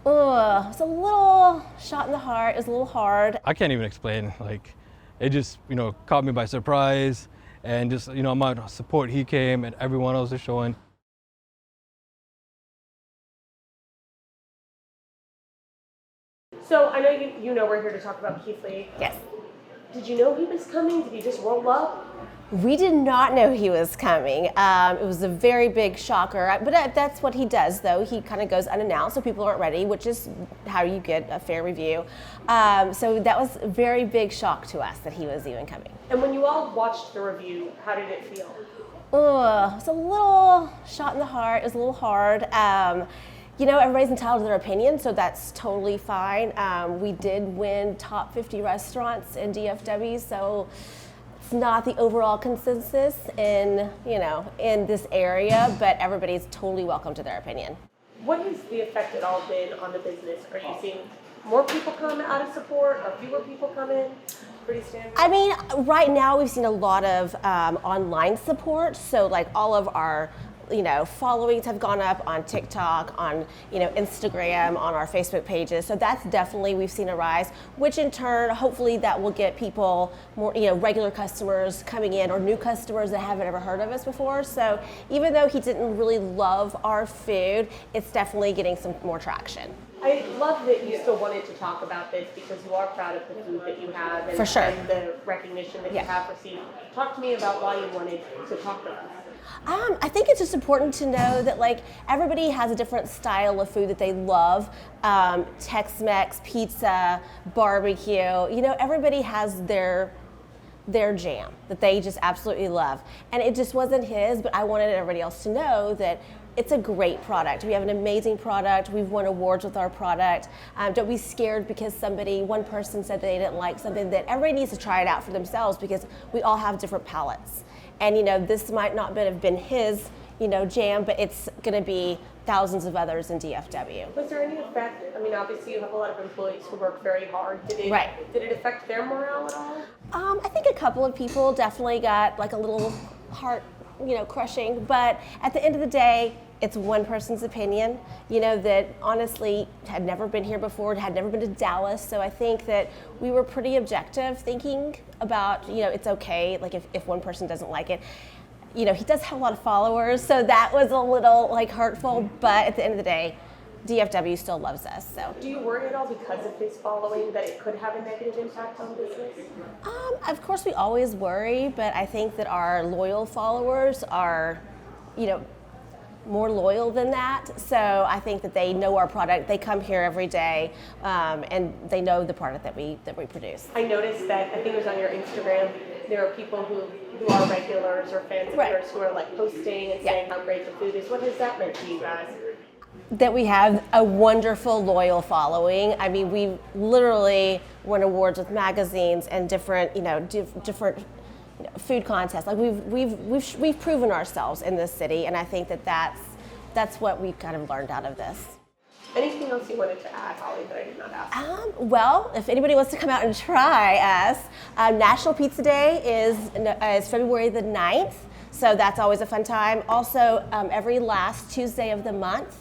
It's a little shot in the heart. It was a little hard. I can't even explain. Like, it just, caught me by surprise, and just, amount of support he came and everyone else is showing. So I know you know we're here to talk about Keith Lee. Yes. Did you know he was coming? Did he just roll up? We did not know he was coming. It was a very big shocker, but that's what he does, though. He kind of goes unannounced, so people aren't ready, which is how you get a fair review. So that was a very big shock to us that he was even coming. And when you all watched the review, how did it feel? It's a little shot in the heart. It was a little hard. Everybody's entitled to their opinion, so that's totally fine. We did win top 50 restaurants in DFW, so it's not the overall consensus in this area, but everybody's totally welcome to their opinion. What has the effect at all been on the business? Are you seeing more people come out of support, or fewer people come in? Pretty standard? I mean, right now we've seen a lot of online support, so like all of our followings have gone up on TikTok, on Instagram, on our Facebook pages. So that's definitely, we've seen a rise, which in turn, hopefully that will get people more, regular customers coming in or new customers that haven't ever heard of us before. So even though he didn't really love our food, it's definitely getting some more traction. I love that you still wanted to talk about this because you are proud of the food that you have and, For sure. and the recognition that you have received. Talk to me about why you wanted to talk to us. I think it's just important to know that everybody has a different style of food that they love. Tex-Mex, pizza, barbecue, everybody has their jam that they just absolutely love. And it just wasn't his, but I wanted everybody else to know that it's a great product. We have an amazing product. We've won awards with our product. Don't be scared because one person said they didn't like something. That everybody needs to try it out for themselves because we all have different palates. And this might not have been his, jam, but it's going to be thousands of others in DFW. Was there any effect? I mean, obviously you have a lot of employees who work very hard. Did it affect their morale at all? I think a couple of people definitely got a little heart, crushing. But at the end of the day, it's one person's opinion, that honestly had never been here before, had never been to Dallas. So I think that we were pretty objective thinking about, it's okay, if one person doesn't like it. He does have a lot of followers, so that was a little hurtful, but at the end of the day, DFW still loves us. So. Do you worry at all because of his following that it could have a negative impact on business? Of course we always worry, but I think that our loyal followers are, more loyal than that. So I think that they know our product. They come here every day, and they know the product that we produce. I noticed that, I think it was on your Instagram, there are people who are regulars or fans of yours who are posting and saying how great the food is. What has that meant to you guys? That we have a wonderful, loyal following. I mean, we literally won awards with magazines and different, different food contests. We've proven ourselves in this city, and I think that's what we've kind of learned out of this. Anything else you wanted to add, Holly, that I did not ask? Well, if anybody wants to come out and try us, National Pizza Day is February the 9th, so that's always a fun time. Also, every last Tuesday of the month,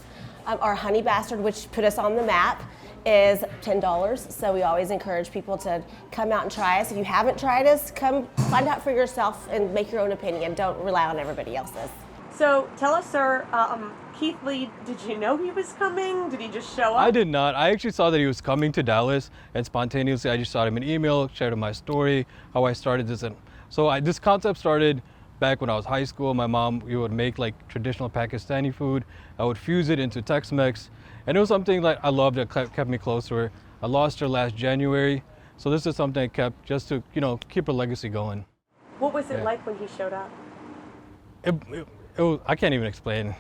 our Honey Bastard, which put us on the map, is $10. So we always encourage people to come out and try us. If you haven't tried us, come find out for yourself and make your own opinion. Don't rely on everybody else's. So tell us, sir, Keith Lee, did you know he was coming? Did he just show up? I did not. I actually saw that he was coming to Dallas, and spontaneously I just shot him an email, shared my story, how I started this. And so this concept started back when I was high school. My mom, we would make traditional Pakistani food. I would fuse it into Tex-Mex. And it was something that I loved that kept me close to her. I lost her last January. So this is something I kept just to, keep her legacy going. What was it like when he showed up? It was, I can't even explain.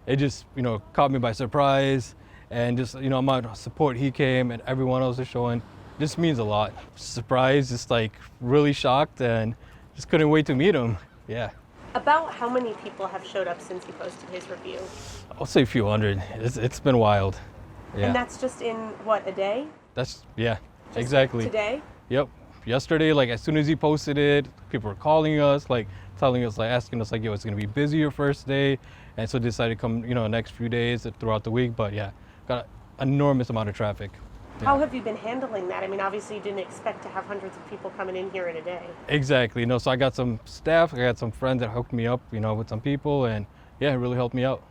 It just, caught me by surprise. And just, amount of support he came and everyone else is showing just means a lot. Surprised, just really shocked, and just couldn't wait to meet him. Yeah. About how many people have showed up since he posted his review? I'll say a few hundred. It's been wild. Yeah. And that's just in, what, a day? Yeah, just exactly. Today? Yep. Yesterday, as soon as he posted it, people were calling us, telling us, asking us, yo, it's going to be busy your first day. And so decided to come, next few days throughout the week. But yeah, got enormous amount of traffic. How have you been handling that? I mean, obviously you didn't expect to have hundreds of people coming in here in a day. Exactly. So I got some staff, I got some friends that hooked me up, with some people, and yeah, it really helped me out.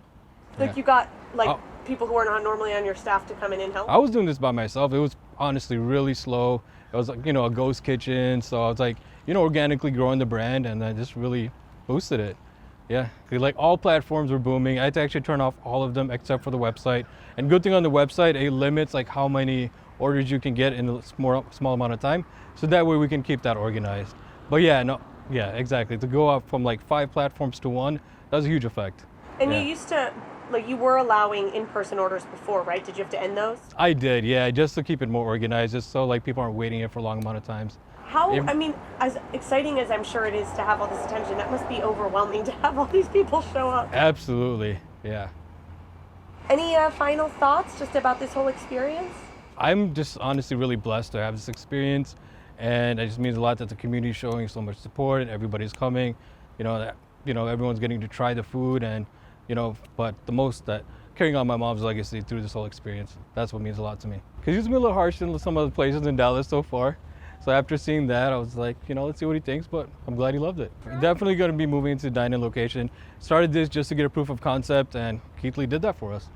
Like Yeah. you got like Oh. people who are not normally on your staff to come in and help? I was doing this by myself. It was honestly really slow. It was like, a ghost kitchen. So I was like, organically growing the brand, and I just really boosted it. Yeah, 'cause, like all platforms were booming. I had to actually turn off all of them except for the website. And good thing on the website, it limits like how many orders you can get in a small amount of time. So that way we can keep that organized. But yeah, exactly. To go up from like 5 platforms to 1, that was a huge effect. And Yeah. you used to, like you were allowing in-person orders before, right? Did you have to end those? I did, yeah, just to keep it more organized, just so like people aren't waiting here for a long amount of times. How, If- I mean, as exciting as I'm sure it is to have all this attention, that must be overwhelming to have all these people show up. Absolutely, yeah. Any final thoughts just about this whole experience? I'm just honestly really blessed to have this experience, and it just means a lot that the community is showing so much support and everybody's coming. Everyone's getting to try the food, and but the most that carrying on my mom's legacy through this whole experience. That's what means a lot to me. Because he's been a little harsh in some other places in Dallas so far. So after seeing that, I was like, let's see what he thinks, but I'm glad he loved it. Definitely going to be moving into the dine-in location. Started this just to get a proof of concept, and Keith Lee did that for us.